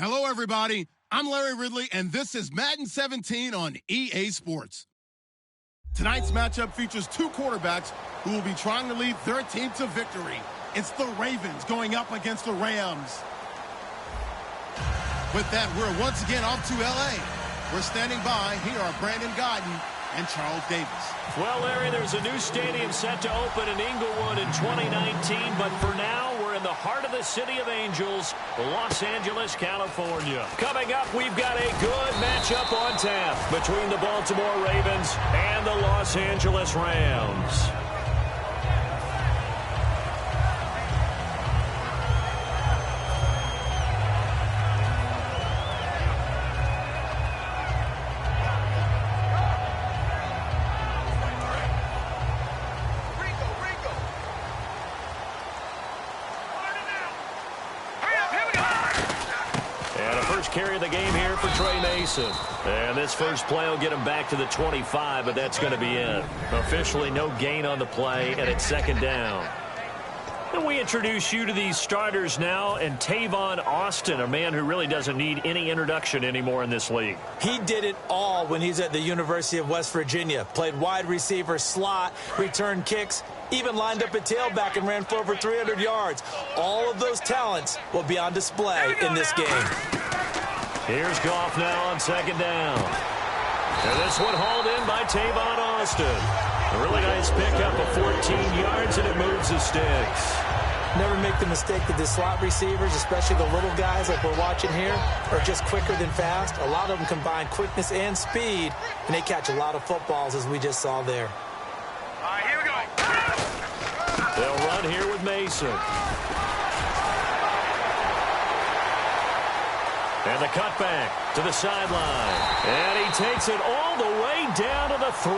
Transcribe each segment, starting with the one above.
Hello, everybody. I'm Larry Ridley, and this is Madden 17 on EA Sports. Tonight's matchup features two quarterbacks who will be trying to lead their team to victory. It's the Ravens going up against the Rams. With that, we're once again off to L.A. We're standing by. Here are Brandon Godden and Charles Davis. Well, Larry, there's a new stadium set to open in Inglewood in 2019, but for now, we're in the heart of the City of Angels, Los Angeles, California. Coming up, we've got a good matchup on tap between the Baltimore Ravens and the Los Angeles Rams. first carry of the game here for Trey Mason. And this first play will get him back to the 25, but that's going to be it. Officially no gain on the play, and it's second down. And we introduce you to these starters now, and Tavon Austin, a man who really doesn't need any introduction anymore in this league. He did it all when he's at the University of West Virginia. Played wide receiver, slot, returned kicks, even lined up at tailback and ran for over 300 yards. All of those talents will be on display in this game. Here's Goff now on second down. And this one hauled in by Tavon Austin. A really nice pickup of 14 yards, and it moves the sticks. Never make the mistake that the slot receivers, especially the little guys like we're watching here, are just quicker than fast. A lot of them combine quickness and speed, and they catch a lot of footballs, as we just saw there. All right, here we go. They'll run here with Mason. And the cutback to the sideline. And he takes it all the way down to the 3.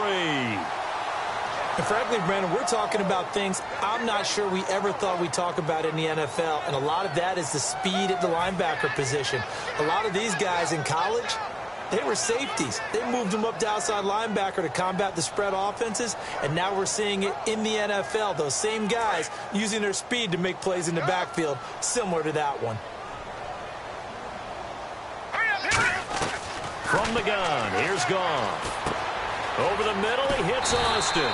And frankly, Brandon, we're talking about things I'm not sure we ever thought we'd talk about in the NFL, and a lot of that is the speed at the linebacker position. A lot of these guys in college, they were safeties. They moved them up to outside linebacker to combat the spread offenses, and now we're seeing it in the NFL. Those same guys using their speed to make plays in the backfield, similar to that one. From the gun, here's Goff. Over the middle, he hits Austin.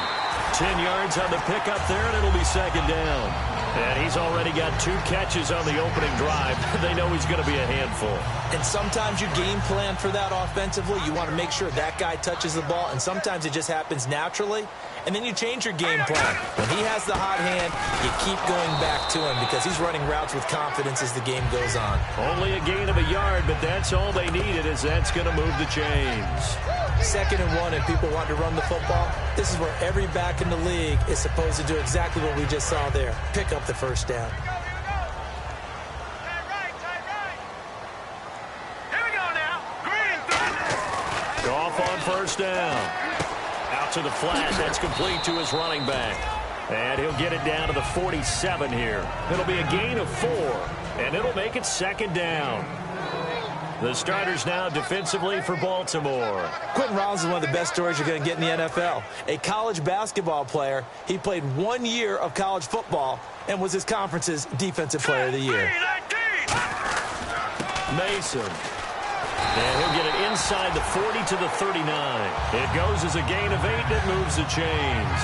10 yards on the pickup there, and it'll be second down. And he's already got 2 catches on the opening drive. They know he's going to be a handful. And sometimes you game plan for that offensively. You want to make sure that guy touches the ball, and sometimes it just happens naturally. And then you change your game plan. When he has the hot hand, you keep going back to him because he's running routes with confidence as the game goes on. Only a gain of a yard, but that's all they needed, as that's going to move the chains. 2nd and 1, and people want to run the football. This is where every back in the league is supposed to do exactly what we just saw there. Pick up the first down. Here we go now. Green. Goff on first down. Out to the flat. That's complete to his running back. And he'll get it down to the 47 here. It'll be a gain of 4, and it'll make it second down. The starters now defensively for Baltimore. Quentin Rollins is one of the best stories you're going to get in the NFL. A college basketball player. He played 1 year of college football and was his conference's Defensive Player of the Year. Mason. And he'll get it inside the 40 to the 39. It goes as a gain of 8, and it moves the chains.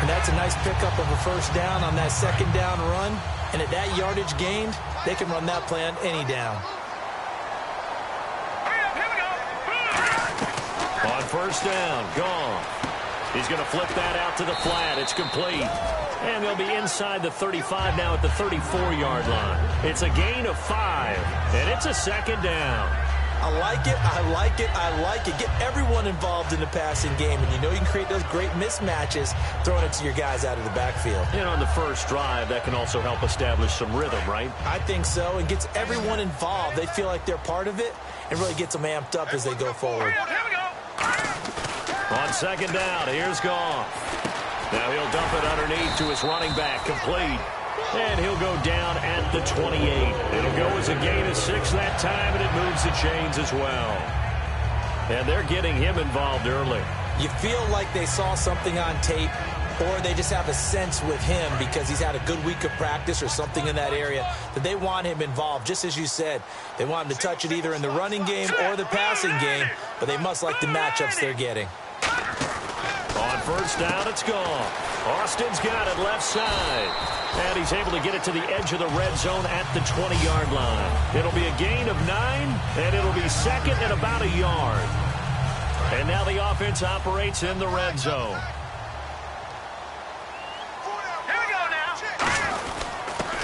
And that's a nice pickup of a first down on that second down run. And at that yardage gained, they can run that play on any down. On first down, Goff. He's going to flip that out to the flat. It's complete. And they'll be inside the 35 now at the 34-yard line. It's a gain of 5, and it's a second down. I like it, I like it, I like it. Get everyone involved in the passing game, and you know you can create those great mismatches throwing it to your guys out of the backfield. And on the first drive, that can also help establish some rhythm, right? I think so. It gets everyone involved. They feel like they're part of it and really gets them amped up as they go forward. Here we go. On second down, here's Goff. Now he'll dump it underneath to his running back, complete. And he'll go down at the 28. It'll go as a gain of 6 that time, and it moves the chains as well. And they're getting him involved early. You feel like they saw something on tape, or they just have a sense with him because he's had a good week of practice or something in that area that they want him involved. Just as you said, they want him to touch it either in the running game or the passing game, but they must like the matchups they're getting. On first down, it's gone. Austin's got it left side. And he's able to get it to the edge of the red zone at the 20-yard line. It'll be a gain of 9, and it'll be second and about a yard. And now the offense operates in the red zone. Here we go now.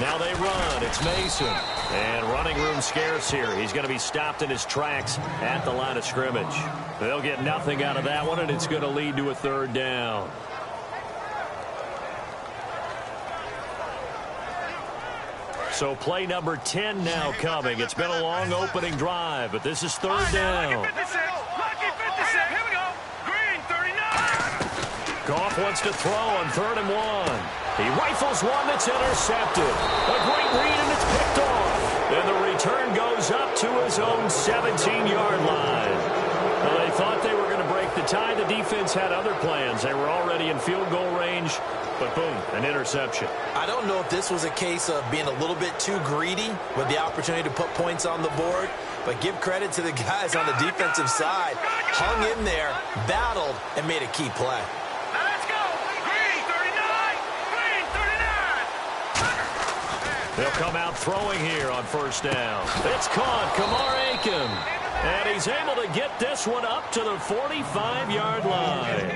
Now they run. It's Mason. And running room scarce here. He's going to be stopped in his tracks at the line of scrimmage. They'll get nothing out of that one, and it's going to lead to a third down. So play number 10 now coming. It's been a long opening drive, but this is third down. Lucky 56. Lucky 56. Here we go. Green 39. Goff wants to throw on 3rd and 1. He rifles one that's intercepted. A great read, and it's picked off. And the return goes up to his own 17-yard line. Well, they thought they were going to break the tie. The defense had other plans. They were already in field goal range, but boom, an interception. I don't know if this was a case of being a little bit too greedy with the opportunity to put points on the board, but give credit to the guys on the defensive side. Hung in there, battled, and made a key play. Now let's go. Green 39. Green 39. They'll come out throwing here on first down. It's caught. Kamar Aiken. And he's able to get this one up to the 45-yard line.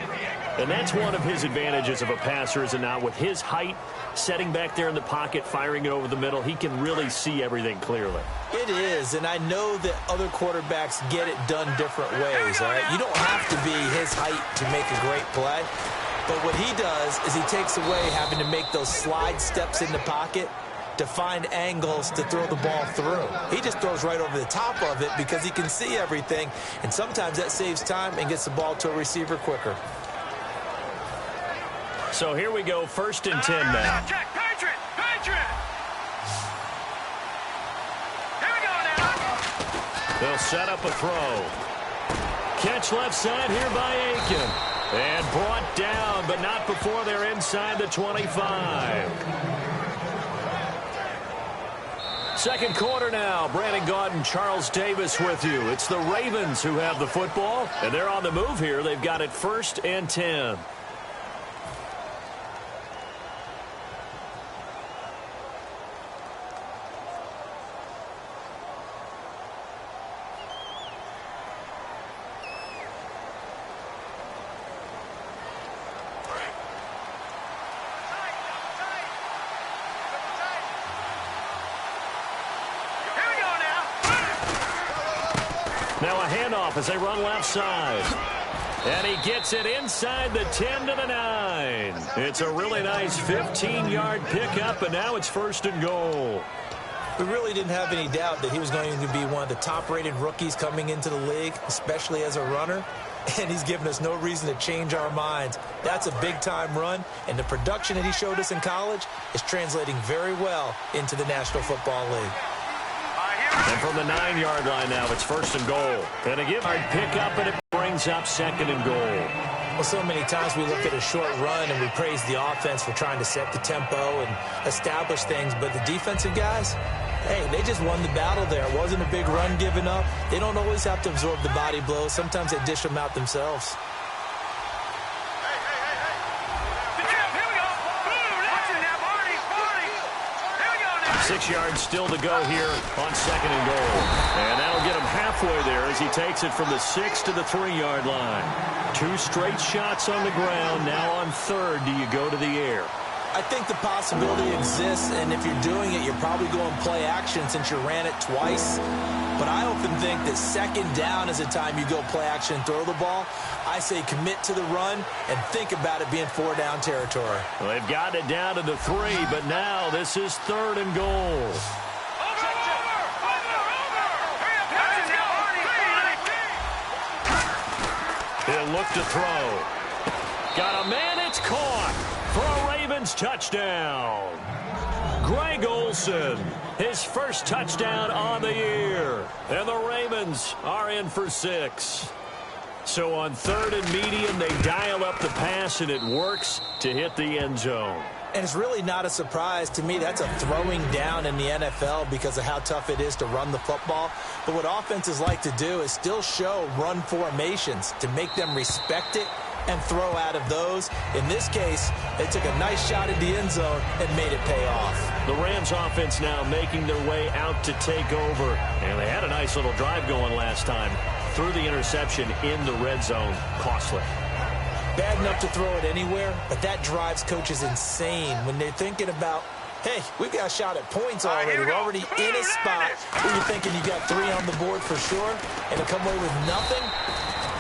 And that's one of his advantages of a passer, is it not? With his height, setting back there in the pocket, firing it over the middle, he can really see everything clearly. It is, and I know that other quarterbacks get it done different ways, all right? You don't have to be his height to make a great play. But what he does is he takes away having to make those slide steps in the pocket to find angles to throw the ball through. He just throws right over the top of it because he can see everything, and sometimes that saves time and gets the ball to a receiver quicker. So here we go, 1st and 10 now. Check, Patriot. Here we go now. They'll set up a throw. Catch left side here by Aiken. And brought down, but not before they're inside the 25. Second quarter now. Brandon Gaudin, Charles Davis with you. It's the Ravens who have the football, and they're on the move here. They've got it 1st and 10. Now a handoff as they run left side. And he gets it inside the 10 to the 9. It's a really nice 15-yard pickup, and now it's 1st and goal. We really didn't have any doubt that he was going to be one of the top-rated rookies coming into the league, especially as a runner. And he's given us no reason to change our minds. That's a big-time run, and the production that he showed us in college is translating very well into the National Football League. And from the 9-yard line now, it's 1st and goal. And a hard pickup, and it brings up 2nd and goal. Well, so many times we look at a short run and we praise the offense for trying to set the tempo and establish things, but the defensive guys, hey, they just won the battle there. It wasn't a big run given up. They don't always have to absorb the body blows. Sometimes they dish them out themselves. 6 yards still to go here on 2nd and goal. And that'll get him halfway there as he takes it from the 6 to the 3-yard line. 2 straight shots on the ground. Now on 3rd, do you go to the air? I think the possibility exists, and if you're doing it, you're probably going play action since you ran it twice. But I often think that 2nd down is the time you go play action and throw the ball. I say commit to the run and think about it being 4-down territory. Well, they've got it down to the 3, but now this is 3rd and goal. He'll look to throw. Got a man, it's caught for a Ravens touchdown. Greg Olsen, his first touchdown on the year. And the Ravens are in for 6. So on 3rd and medium, they dial up the pass, and it works to hit the end zone. And it's really not a surprise to me. That's a throwing down in the NFL because of how tough it is to run the football. But what offenses like to do is still show run formations to make them respect it and throw out of those. In this case, they took a nice shot at the end zone and made it pay off. The Rams offense now making their way out to take over. And they had a nice little drive going last time. Threw the interception in the red zone. Costly. Bad enough to throw it anywhere, but that drives coaches insane when they're thinking about, hey, we've got a shot at points already. We're already in a spot where you're thinking you got 3 on the board for sure, and to come away with nothing,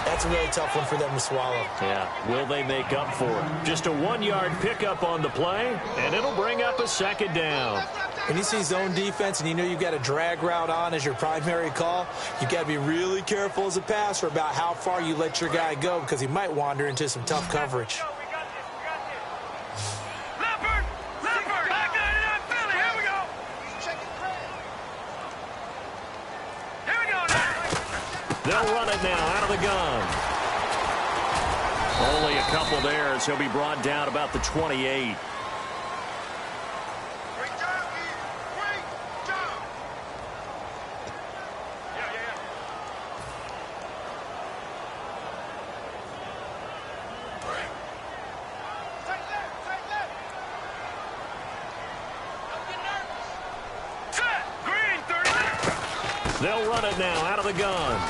that's a really tough one for them to swallow. Yeah, will they make up for it? Just a 1-yard pickup on the play, and it'll bring up a 2nd down. When you see zone defense and you know you've got a drag route on as your primary call, you've got to be really careful as a passer about how far you let your guy go because he might wander into some tough coverage. They'll run it now out of the gun. Only a couple there as he'll be brought down about the 28. They'll run it now out of the gun.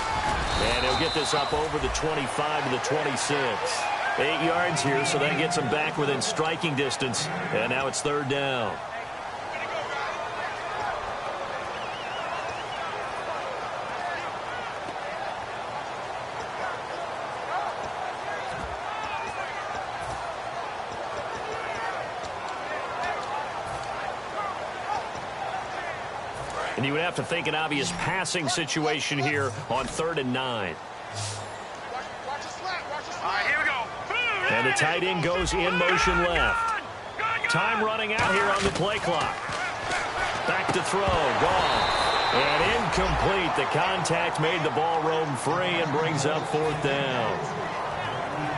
And he'll get this up over the 25 to the 26. 8 yards here, so that gets him back within striking distance. And now it's third down. And you would have to think an obvious passing situation here on 3rd and 9. Here we go. And the tight end goes in motion left. Time running out here on the play clock. Back to throw. Gone. And incomplete. The contact made the ball roam free and brings up 4th down.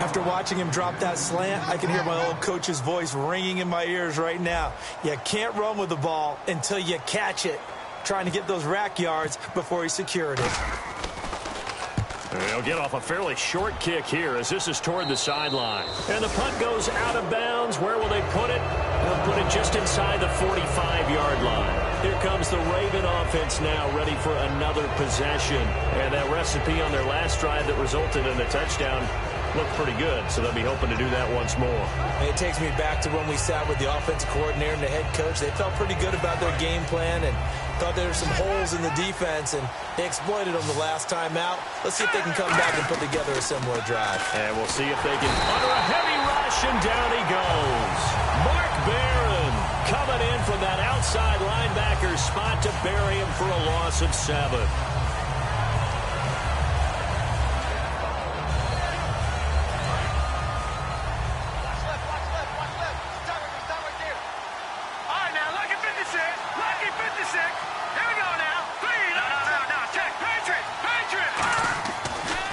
After watching him drop that slant, I can hear my old coach's voice ringing in my ears right now. You can't run with the ball until you catch it. Trying to get those rack yards before he secured it. They'll get off a fairly short kick here as this is toward the sideline. And the punt goes out of bounds. Where will they put it? They'll put it just inside the 45-yard line. Here comes the Raven offense now, ready for another possession. And that recipe on their last drive that resulted in a touchdown looked pretty good, so they'll be hoping to do that once more. It takes me back to when we sat with the offensive coordinator and the head coach. They felt pretty good about their game plan and thought there were some holes in the defense, and they exploited them the last time out. Let's see if they can come back and put together a similar drive. And we'll see if they can under a heavy rush, and down he goes. Mark Barron coming in from that outside linebacker spot to bury him for a loss of 7.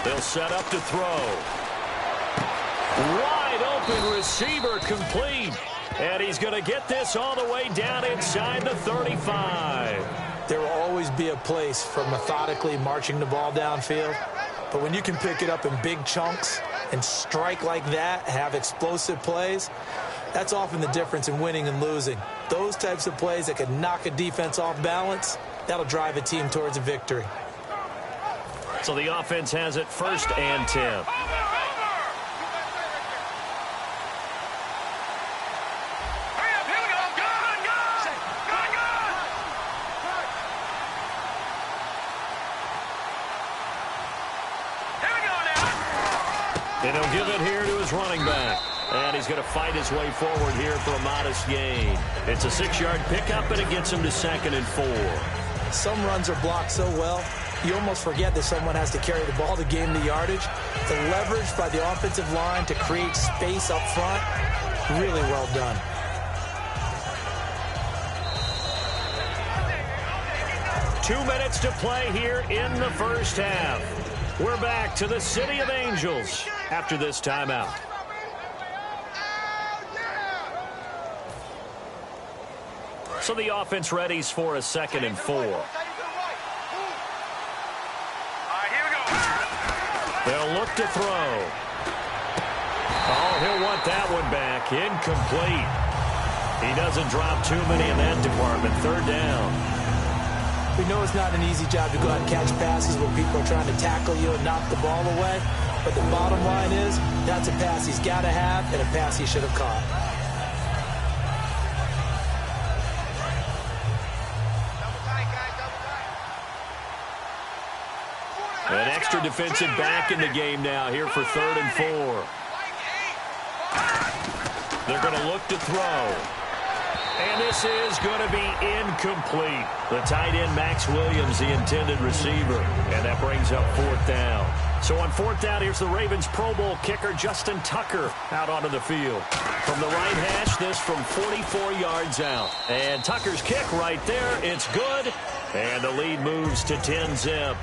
They'll set up to throw. Wide open receiver complete. And he's going to get this all the way down inside the 35. There will always be a place for methodically marching the ball downfield. But when you can pick it up in big chunks and strike like that, have explosive plays, that's often the difference in winning and losing. Those types of plays that can knock a defense off balance, that'll drive a team towards a victory. So the offense has it 1st and 10. And he'll give it here to his running back. And he's going to fight his way forward here for a modest gain. It's a 6-yard pickup, and it gets him to 2nd and 4. Some runs are blocked so well, you almost forget that someone has to carry the ball to gain the yardage. The leverage by the offensive line to create space up front, really well done. Two minutes to play here in the first half. We're back to the City of Angels after this timeout. So the offense readies for a 2nd and 4. They'll look to throw. Oh, he'll want that one back. Incomplete. He doesn't drop too many in that department. 3rd down. We know it's not an easy job to go out and catch passes when people are trying to tackle you and knock the ball away. But the bottom line is, that's a pass he's got to have and a pass he should have caught. An extra defensive back in the game now here for 3rd and 4. They're going to look to throw. And this is going to be incomplete. The tight end, Max Williams, the intended receiver. And that brings up 4th down. So on 4th down, here's the Ravens Pro Bowl kicker, Justin Tucker, out onto the field. From the right hash, this from 44 yards out. And Tucker's kick right there. It's good. And the lead moves to 10-zip.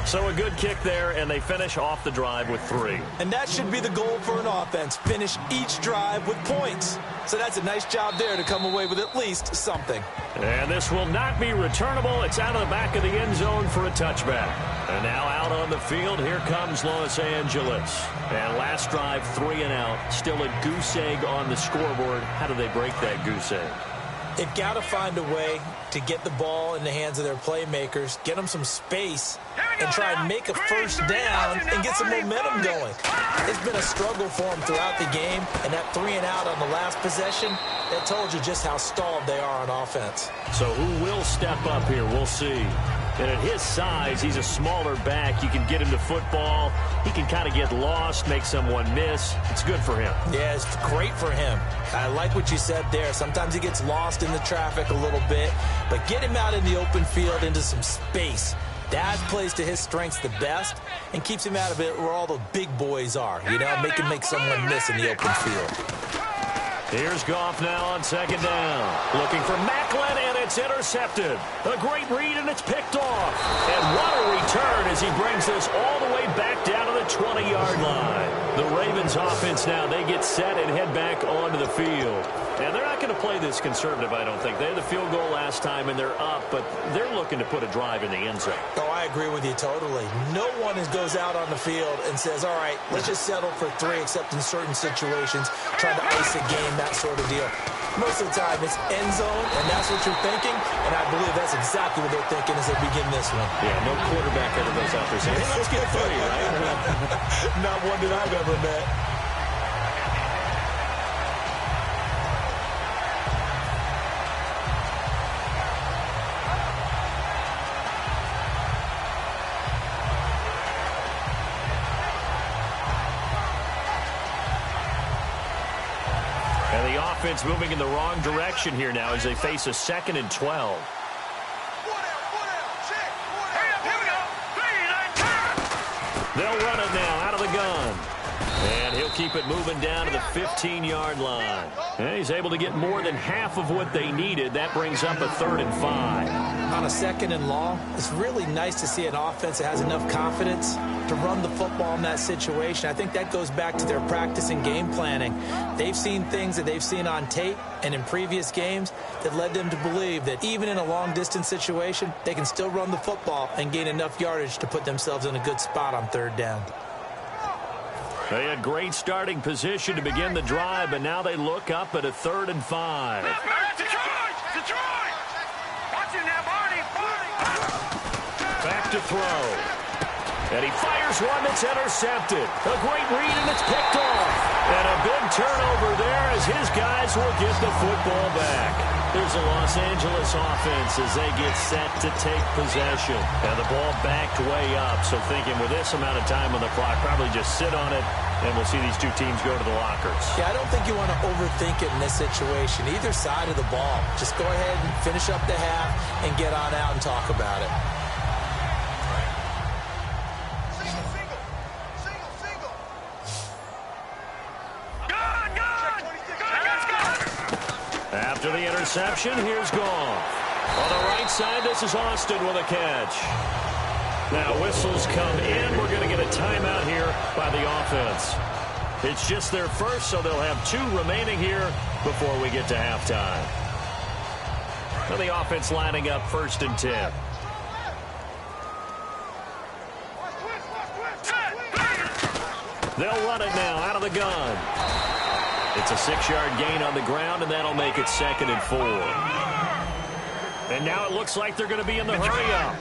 So a good kick there, and they finish off the drive with 3. And that should be the goal for an offense. Finish each drive with points. So that's a nice job there to come away with at least something. And this will not be returnable. It's out of the back of the end zone for a touchback. And now out on the field, here comes Los Angeles. And last drive, 3 and out. Still a goose egg on the scoreboard. How do they break that goose egg? They've got to find a way to get the ball in the hands of their playmakers, get them some space, and try and make a first down and get some momentum going. It's been a struggle for them throughout the game, and that 3 and out on the last possession, that told you just how stalled they are on offense. So who will step up here? We'll see. And at his size, he's a smaller back. You can get him to football. He can kind of get lost, make someone miss. It's good for him. Yeah, it's great for him. I like what you said there. Sometimes he gets lost in the traffic a little bit, but get him out in the open field into some space. That plays to his strengths the best and keeps him out of it where all the big boys are. You know, make someone miss in the open field. Here's Goff now on second down. Looking for Macklin, and it's intercepted. A great read, and it's picked off. And what a return as he brings this all the way back down to the 20-yard line. The Ravens offense now, they get set and head back onto the field. And they're not going to play this conservative, I don't think. They had the field goal last time, and they're up, but they're looking to put a drive in the end zone. Oh, I agree with you totally. No one goes out on the field and says, all right, let's just settle for 3, except in certain situations, trying to ice a game, that sort of deal. Most of the time, it's end zone, and that's what you're thinking, and I believe that's exactly what they're thinking as they begin this one. Yeah, no quarterback ever goes out there saying, hey, let's get 30, right? Not one that I've ever met. And the offense moving in the wrong direction here now as they face a 2nd and 12. They'll run it now out of the gun. And he'll keep it moving down to the 15-yard line. And he's able to get more than half of what they needed. That brings up a 3rd and 5. On a 2nd and long, it's really nice to see an offense that has enough confidence to run the football in that situation. I think that goes back to their practice and game planning. They've seen things that they've seen on tape and in previous games that led them to believe that even in a long-distance situation, they can still run the football and gain enough yardage to put themselves in a good spot on 3rd down. They had great starting position to begin the drive, but now they look up at a 3rd and 5. Detroit! Watch him now, Barney! Back to throw. And he fires one that's intercepted. A great read, and it's picked off. And a big turnover there as his guys will get the football back. There's a Los Angeles offense as they get set to take possession. And the ball backed way up. So thinking with this amount of time on the clock, probably just sit on it, and we'll see these two teams go to the lockers. Yeah, I don't think you want to overthink it in this situation. Either side of the ball. Just go ahead and finish up the half and get on out and talk about it. After the interception, here's Goff. On the right side, this is Austin with a catch. Now whistles come in. We're going to get a timeout here by the offense. It's just their first, so they'll have 2 remaining here before we get to halftime. Now the offense lining up 1st and 10. They'll run it now out of the gun. It's a 6-yard gain on the ground, and that'll make it 2nd and 4. And now it looks like they're going to be in the hurry-up.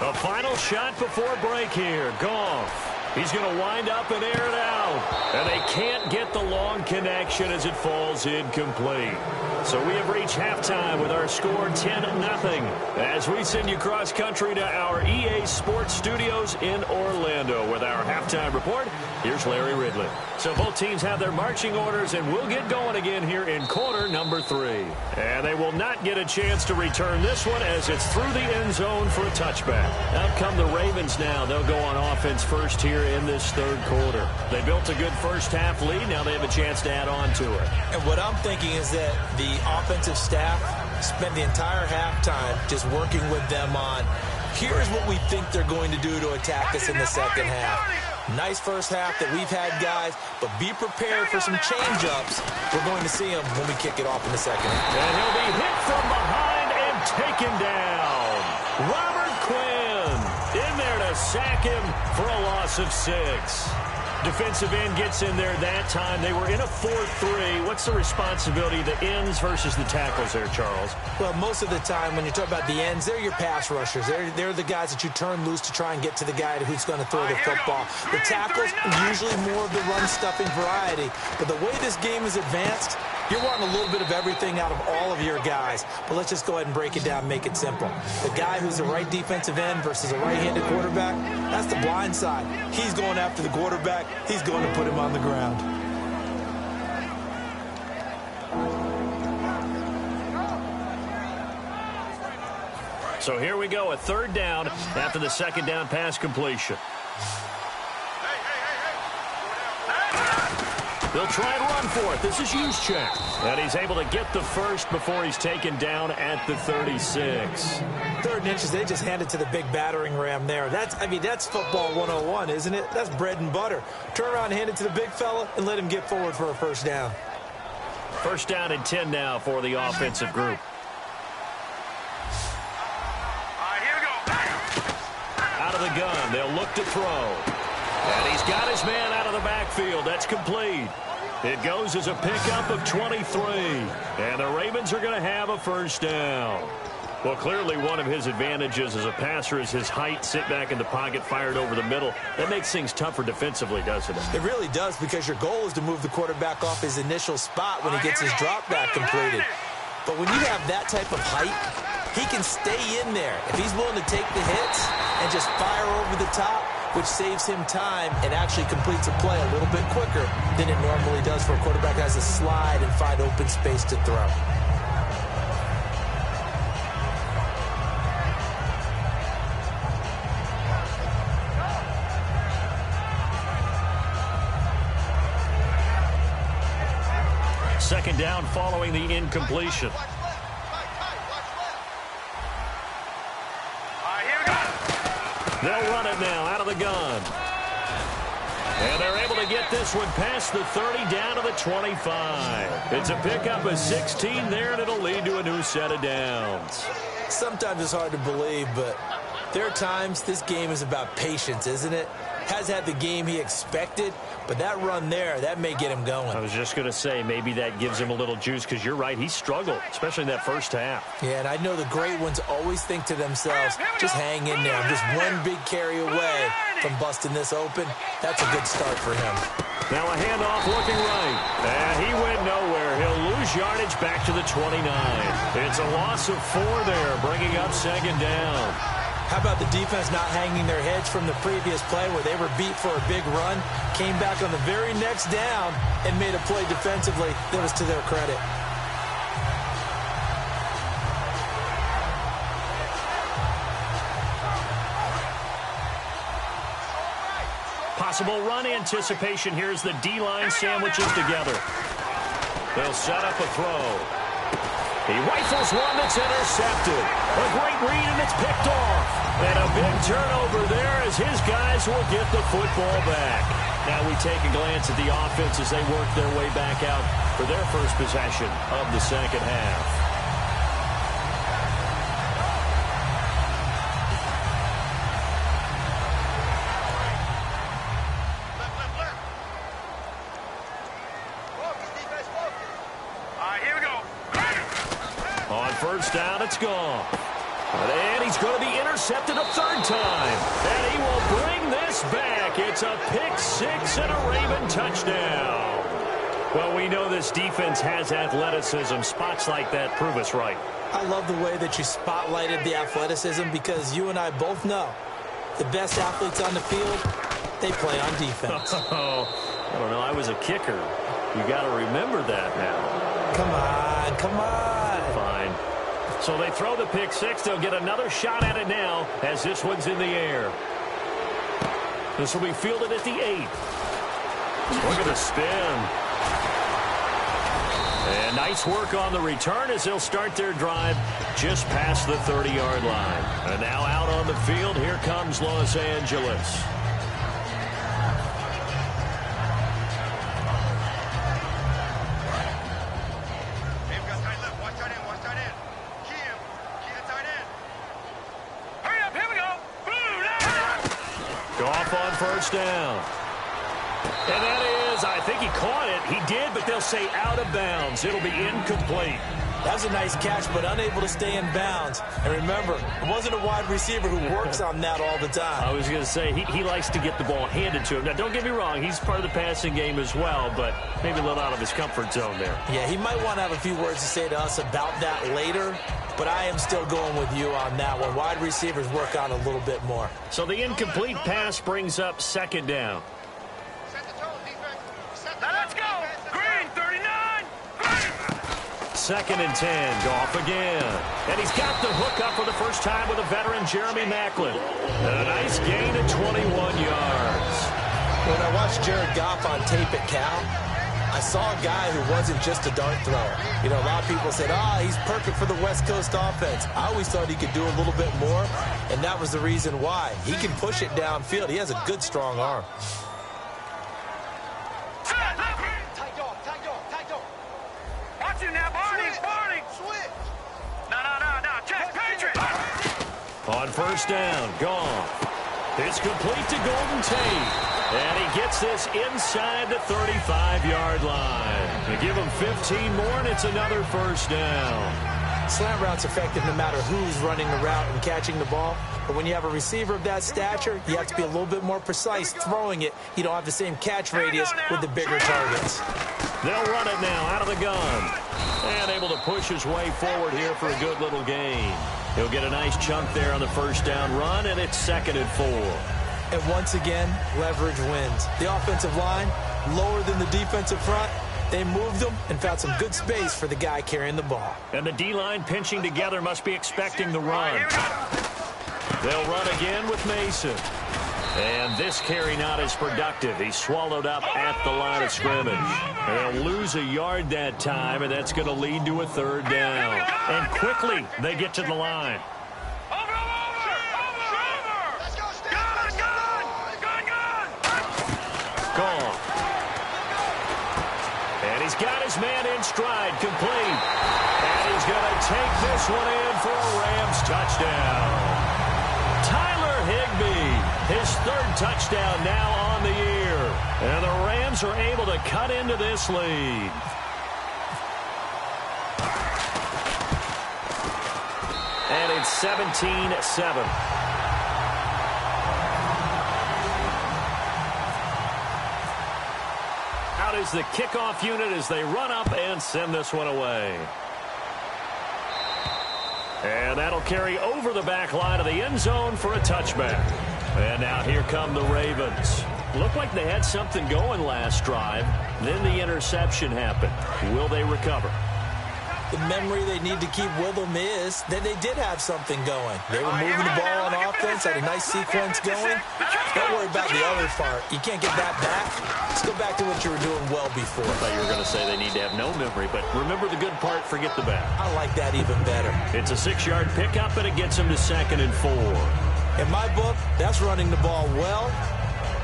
A final shot before break here. Goff. He's going to wind up and air it out. And they can't get the long connection as it falls incomplete. So we have reached halftime with our score 10-0. As we send you cross-country to our EA Sports Studios in Orlando with our halftime report, here's Larry Ridley. So both teams have their marching orders, and we'll get going again here in quarter number 3. And they will not get a chance to return this one as it's through the end zone for a touchback. Out come the Ravens now. They'll go on offense first here in this 3rd quarter. They built a good first-half lead. Now they have a chance to add on to it. And what I'm thinking is that the offensive staff spent the entire halftime just working with them on, here's what we think they're going to do to attack us in the second half. Nice first half that we've had, guys, but be prepared for some change-ups. We're going to see them when we kick it off in the second half. And he'll be hit from behind and taken down. Robert Quinn in there to sack him for a loss of 6. Defensive end gets in there that time. They were in a 4-3. What's the responsibility of the ends versus the tackles there, Charles? Well, most of the time when you talk about the ends, they're your pass rushers. They're the guys that you turn loose to try and get to the guy who's going to throw the football. The tackles, usually more of the run-stuffing variety. But the way this game is advanced, you're wanting a little bit of everything out of all of your guys. But let's just go ahead and break it down and make it simple. The guy who's the right defensive end versus a right-handed quarterback, that's the blind side. He's going after the quarterback. He's going to put him on the ground. So here we go, a 3rd down after the second down pass completion. They'll try and run for it. This is GeTsUm. And he's able to get the first before he's taken down at the 36. 3rd and inches, they just hand it to the big battering ram there. That's football 101, isn't it? That's bread and butter. Turn around and hand it to the big fella and let him get forward for a first down. 1st down and 10 now for the offensive group. Here we go. Out of the gun, they'll look to throw. And he's got his man out of the backfield. That's complete. It goes as a pickup of 23. And the Ravens are going to have a first down. Well, clearly one of his advantages as a passer is his height, sit back in the pocket, fired over the middle. That makes things tougher defensively, doesn't it? It really does, because your goal is to move the quarterback off his initial spot when he gets his drop back completed. But when you have that type of height, he can stay in there. If he's willing to take the hits and just fire over the top, which saves him time and actually completes a play a little bit quicker than it normally does for a quarterback that has to slide and find open space to throw. Second down following the incompletion. They'll run it now out of the gun. And they're able to get this one past the 30 down to the 25. It's a pickup of 16 there, and it'll lead to a new set of downs. Sometimes it's hard to believe, but there are times this game is about patience, isn't it? Has had the game he expected, but that run there, that may get him going. I was just going to say, maybe that gives him a little juice, because you're right, he struggled, especially in that first half. Yeah, and I know the great ones always think to themselves, just hang in there. I'm just one big carry away from busting this open. That's a good start for him. Now a handoff looking right. And he went nowhere. He'll lose yardage back to the 29. It's a loss of 4 there, bringing up second down. How about the defense not hanging their heads from the previous play where they were beat for a big run, came back on the very next down and made a play defensively that was to their credit. Possible run anticipation. Here's the D-line sandwiches together. They'll set up a throw. He rifles one that's intercepted. A great read, and it's picked off. And a big turnover there as his guys will get the football back. Now we take a glance at the offense as they work their way back out for their first possession of the second half. First down, it's gone. And he's going to be intercepted a 3rd time. And he will bring this back. It's a pick-6 and a Raven touchdown. Well, we know this defense has athleticism. Spots like that prove us right. I love the way that you spotlighted the athleticism, because you and I both know the best athletes on the field, they play on defense. Oh, I don't know. I was a kicker. You got to remember that now. Come on, come on. Fine. So they throw the pick-6. They'll get another shot at it now as this one's in the air. This will be fielded at the 8. Look at the spin. And nice work on the return as they'll start their drive just past the 30-yard line. And now out on the field, here comes Los Angeles. Goff on first down. And that is, I think he caught it. He did, but they'll say out of bounds. It'll be incomplete. That was a nice catch, but unable to stay in bounds. And remember, it wasn't a wide receiver who works on that all the time. I was going to say, he likes to get the ball handed to him. Now, don't get me wrong, he's part of the passing game as well, but maybe a little out of his comfort zone there. Yeah, he might want to have a few words to say to us about that later, but I am still going with you on that one. Wide receivers work on a little bit more. So the incomplete pass brings up second down. Now let's go. Green, 39. Second and 10. Goff again. And he's got the hook up for the first time with a veteran, Jeremy Maclin. And a nice gain of 21 yards. When I watched Jared Goff on tape at Cal, I saw a guy who wasn't just a dart thrower. You know, a lot of people said, he's perfect for the West Coast offense. I always thought he could do a little bit more, and that was the reason why. He can push it downfield. He has a good, strong arm. Watch him now, Barney. Switch. No. Check, Patriot. On first down, Goff. It's complete to Golden Tate. And he gets this inside the 35-yard line. They give him 15 more, and it's another first down. Slant route's effective no matter who's running the route and catching the ball. But when you have a receiver of that stature, you have to be a little bit more precise throwing it. You don't have the same catch radius with the bigger targets. They'll run it now out of the gun. And able to push his way forward here for a good little gain. He'll get a nice chunk there on the first down run, and it's 2nd and 4. And once again, leverage wins. The offensive line, lower than the defensive front. They moved them and found some good space for the guy carrying the ball. And the D-line pinching together must be expecting the run. They'll run again with Mason. And this carry not as productive. He's swallowed up at the line of scrimmage. They'll lose a yard that time, and that's going to lead to a third down. And quickly, they get to the line. Gone. And he's got his man in stride, complete. And he's going to take this one in for a Rams touchdown. Tyler Higbee, his 3rd touchdown now on the year. And the Rams are able to cut into this lead. And it's 17-7. Out is the kickoff unit as they run up and send this one away. And that'll carry over the back line of the end zone for a touchback. And now here come the Ravens. Looked like they had something going last drive. Then the interception happened. Will they recover? The memory they need to keep with them is that they did have something going. They were moving the ball on offense, had a nice sequence going. Don't worry about the other part. You can't get that back. Let's go back to what you were doing well before. I thought you were going to say they need to have no memory, but remember the good part, forget the bad. I like that even better. It's a 6-yard pickup, and it gets them to 2nd and 4. In my book, that's running the ball well,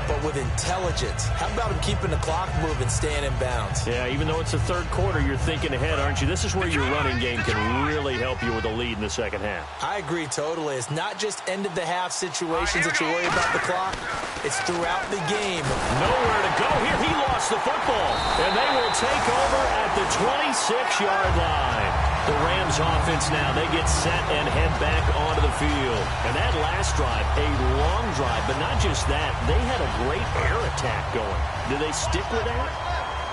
but with intelligence. How about him keeping the clock moving, staying in bounds? Yeah, even though it's the 3rd quarter, you're thinking ahead, aren't you? This is where your running game can really help you with a lead in the second half. I agree totally. It's not just end-of-the-half situations that you worry about the clock. It's throughout the game. Nowhere to go here. He lost the football, and they will take over at the 26-yard line. The Rams offense now, they get set and head back onto the field. And that last drive, a long drive, but not just that. They had a great air attack going. Do they stick with that?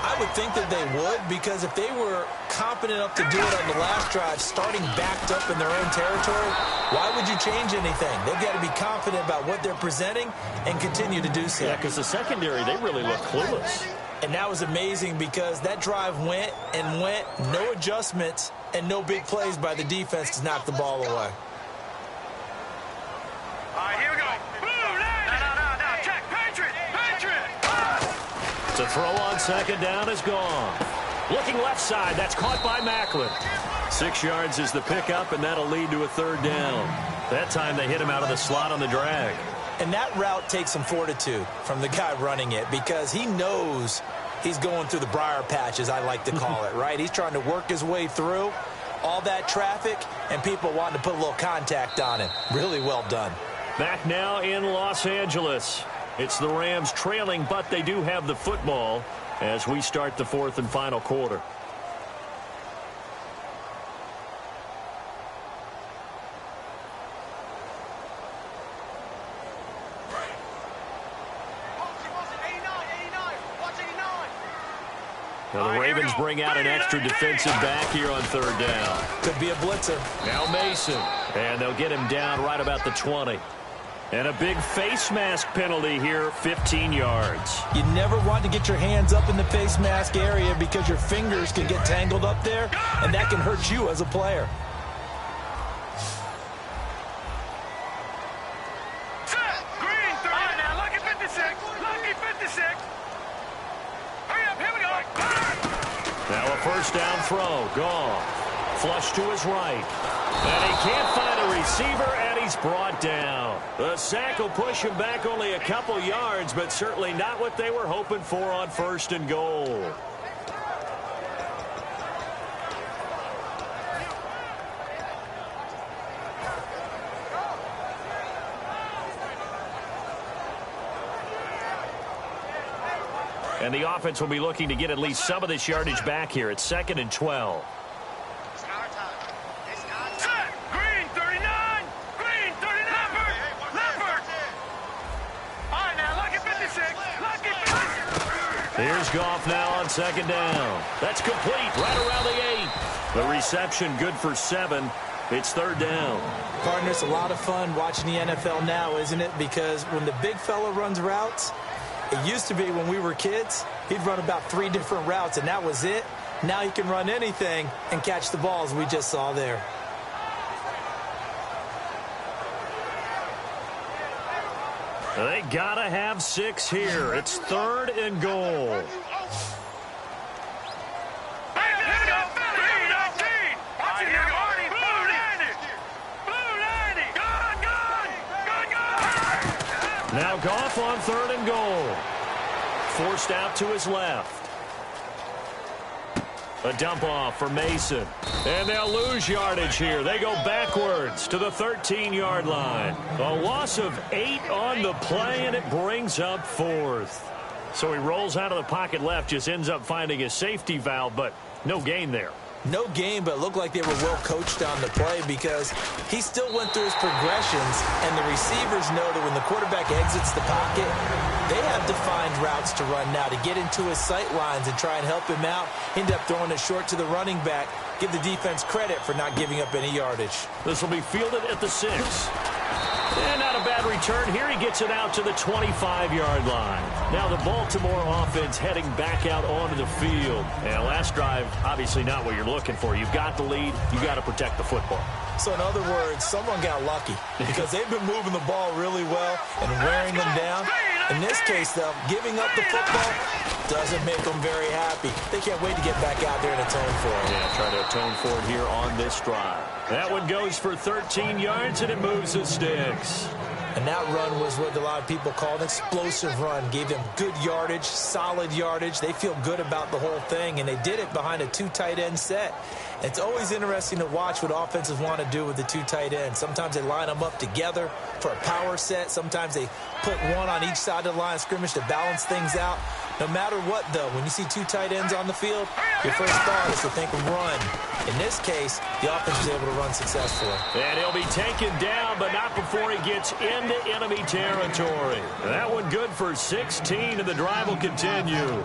I would think that they would, because if they were competent enough to do it on the last drive, starting backed up in their own territory, why would you change anything? They've got to be confident about what they're presenting and continue to do so. Yeah, because the secondary, they really look clueless. And that was amazing because that drive went and went, no adjustments, and no big plays by the defense to knock the ball away. All right, here we go. Boom, no. Check, Patriot. The throw on second down is gone. Looking left side. That's caught by Macklin. 6 yards is the pickup, and that'll lead to a third down. That time they hit him out of the slot on the drag. And that route takes some fortitude from the guy running it because he knows he's going through the briar patch, as I like to call it, right? He's trying to work his way through all that traffic and people wanting to put a little contact on him. Really well done. Back now in Los Angeles. It's the Rams trailing, but they do have the football as we start the fourth and final quarter. Now the Ravens bring out an extra defensive back here on third down. Could be a blitzer. Now Mason. And they'll get him down right about the 20. And a big face mask penalty here, 15 yards. You never want to get your hands up in the face mask area because your fingers can get tangled up there, and that can hurt you as a player. Green, 30. All right, now, lucky 56. Lucky 56. Hurry up, here we go. Now a first down throw. Gone. Flush to his right. And he can't find a receiver, and he's brought down. The sack will push him back only a couple yards, but certainly not what they were hoping for on first and goal. And the offense will be looking to get at least some of this yardage back here. It's 2nd and 12. Green, 39. Green, 39. Leffert. All right, now, lucky 56. Lucky 56. Here's Goff now on 2nd down. That's complete right around the 8. The reception good for 7. It's 3rd down. Partner, it's a lot of fun watching the NFL now, isn't it? Because when the big fella runs routes, it used to be when we were kids, he'd run about 3 different routes, and that was it. Now he can run anything and catch the balls we just saw there. They gotta have 6 here. It's 3rd and goal. Now Goff on 3rd and goal. Forced out to his left. A dump off for Mason. And they'll lose yardage here. They go backwards to the 13-yard line. A loss of 8 on the play, and it brings up 4th. So he rolls out of the pocket left, just ends up finding a safety valve, but no gain there. No game, but it looked like they were well coached on the play because he still went through his progressions, and the receivers know that when the quarterback exits the pocket, they have defined routes to run now to get into his sight lines and try and help him out. End up throwing it short to the running back. Give the defense credit for not giving up any yardage. This will be fielded at the 6. And not a bad return here. He gets it out to the 25-yard line. Now the Baltimore offense heading back out onto the field. And last drive, obviously not what you're looking for. You've got the lead. You've got to protect the football. So in other words, someone got lucky because they've been moving the ball really well and wearing them down. In this case, though, giving up the football doesn't make them very happy. They can't wait to get back out there and atone for it. Yeah, try to atone for it here on this drive. That one goes for 13 yards, and it moves the sticks. And that run was what a lot of people call an explosive run. Gave them good yardage, solid yardage. They feel good about the whole thing, and they did it behind a 2 tight end set. It's always interesting to watch what offenses want to do with the 2 tight ends. Sometimes they line them up together for a power set. Sometimes they put one on each side of the line of scrimmage to balance things out. No matter what, though, when you see 2 tight ends on the field, your first thought is to think of run. In this case, the offense was able to run successfully. And he'll be taken down, but not before he gets into enemy territory. That one good for 16, and the drive will continue.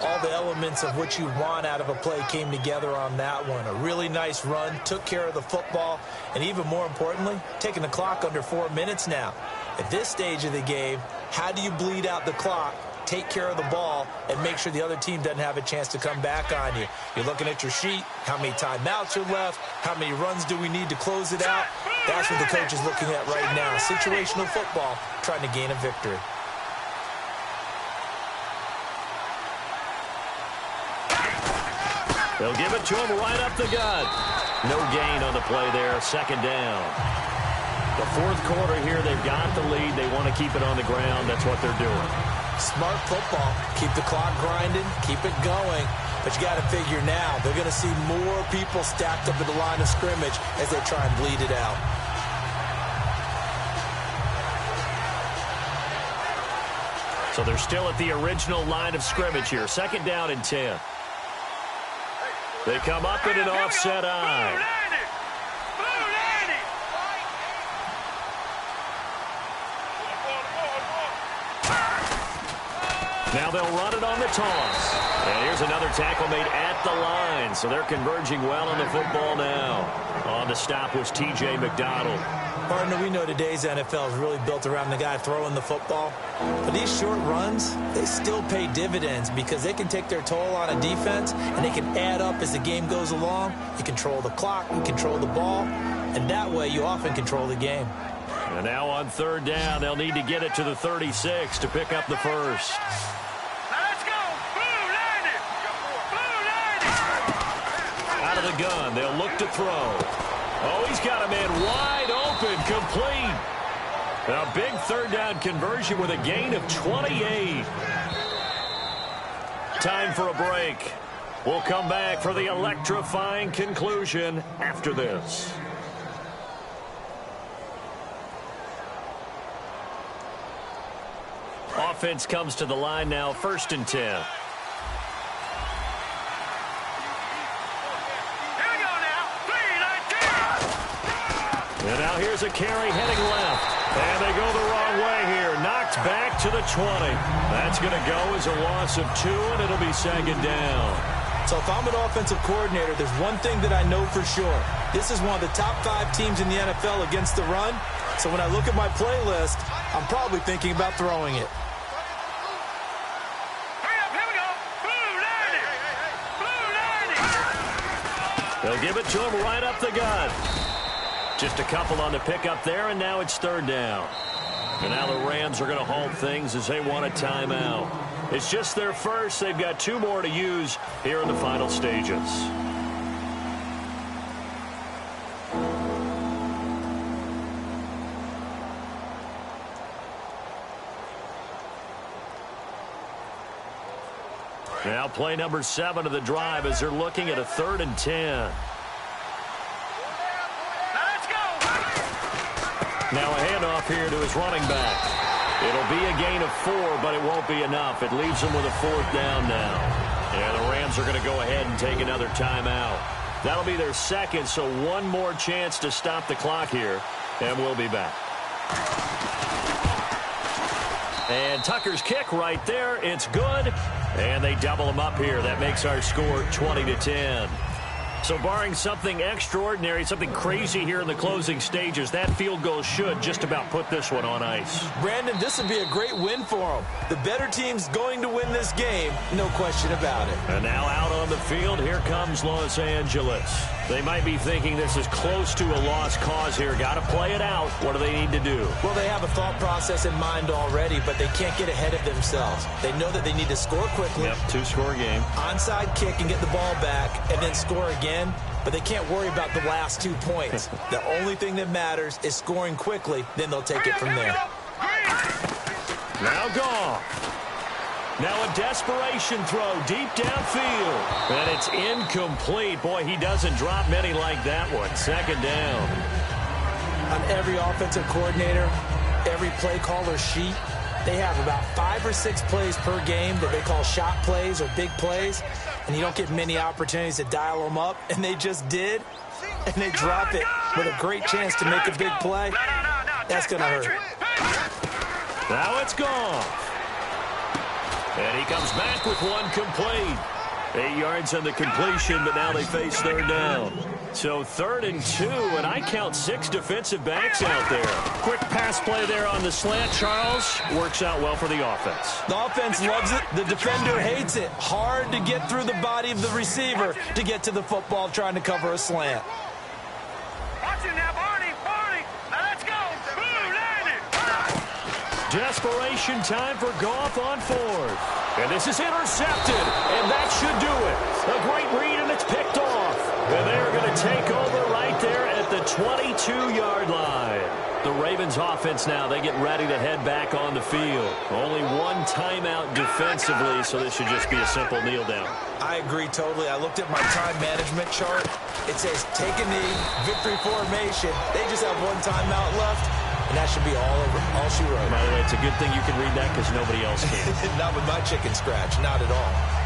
All the elements of what you want out of a play came together on that one. A really nice run, took care of the football, and even more importantly, taking the clock under 4 minutes now. At this stage of the game, how do you bleed out the clock, take care of the ball, and make sure the other team doesn't have a chance to come back on you? You're looking at your sheet, how many timeouts are left, how many runs do we need to close it out? That's what the coach is looking at right now. Situational football, trying to gain a victory. They'll give it to him right up the gut. No gain on the play there, second down. The fourth quarter here, they've got the lead. They want to keep it on the ground. That's what they're doing. Smart football. Keep the clock grinding. Keep it going. But you got to figure now, they're going to see more people stacked up at the line of scrimmage as they try and bleed it out. So they're still at the original line of scrimmage here. Second down and 10. They come up in an offset eye. Now they'll run it on the toss. And here's another tackle made at the line. So they're converging well on the football now. On the stop was T.J. McDonald. Partner, we know today's NFL is really built around the guy throwing the football. But these short runs, they still pay dividends because they can take their toll on a defense and they can add up as the game goes along. You control the clock, you control the ball, and that way you often control the game. And now on third down, they'll need to get it to the 36 to pick up the first. Out of the gun, they'll look to throw. Oh, he's got a man wide open, complete. A big third down conversion with a gain of 28. Time for a break. We'll come back for the electrifying conclusion after this. Offense comes to the line now, 1st and 10. And now here's a carry heading left. And they go the wrong way here. Knocked back to the 20. That's going to go as a loss of 2, and it'll be second down. So if I'm an offensive coordinator, there's one thing that I know for sure. This is one of the top 5 teams in the NFL against the run. So when I look at my playlist, I'm probably thinking about throwing it. They'll give it to him right up the gut. Just a couple on the pickup there, and now it's third down. And now the Rams are going to halt things as they want a timeout. It's just their first. They've got 2 more to use here in the final stages. Now play number 7 of the drive as they're looking at a 3rd and 10. Now a handoff here to his running back. It'll be a gain of 4, but it won't be enough. It leaves them with a 4th down now. Yeah, the Rams are going to go ahead and take another timeout. That'll be their second, so one more chance to stop the clock here, and we'll be back. And Tucker's kick right there. It's good, and they double him up here. That makes our score 20-10. So barring something extraordinary, something crazy here in the closing stages, that field goal should just about put this one on ice. Brandon, this would be a great win for them. The better team's going to win this game, no question about it. And now out on the field, here comes Los Angeles. They might be thinking this is close to a lost cause here. Got to play it out. What do they need to do? Well, they have a thought process in mind already, but they can't get ahead of themselves. They know that they need to score quickly. Yep, 2-score game. Onside kick and get the ball back and then score again. But they can't worry about the last 2 points. The only thing that matters is scoring quickly. Then they'll take it from there. Now Goff. Now a desperation throw deep downfield. And it's incomplete. Boy, he doesn't drop many like that one. Second down. On every offensive coordinator, every play caller sheet, they have about 5 or 6 plays per game that they call shot plays or big plays. And you don't get many opportunities to dial them up. And they just did. And they drop it with a great chance to make a big play. That's going to hurt. Now it's gone. And he comes back with one complete. 8 yards on the completion, but now they face third down. So 3rd and 2, and I count 6 defensive backs out there. Quick pass play there on the slant, Charles. Works out well for the offense. The offense loves it. The defender hates it. Hard to get through the body of the receiver to get to the football trying to cover a slant. Watch it now, Barney. Now let's go. Desperation time for Goff on 4th. And this is intercepted, and that should do it. A great read, and it's picked take over right there at the 22-yard line. The Ravens offense now, they get ready to head back on the field. Only one timeout defensively, so this should just be a simple kneel down. I agree totally. I looked at my time management chart. It says take a knee, victory formation. They just have one timeout left, and that should be all she wrote. By the way, it's a good thing you can read that because nobody else can. Not with my chicken scratch, not at all.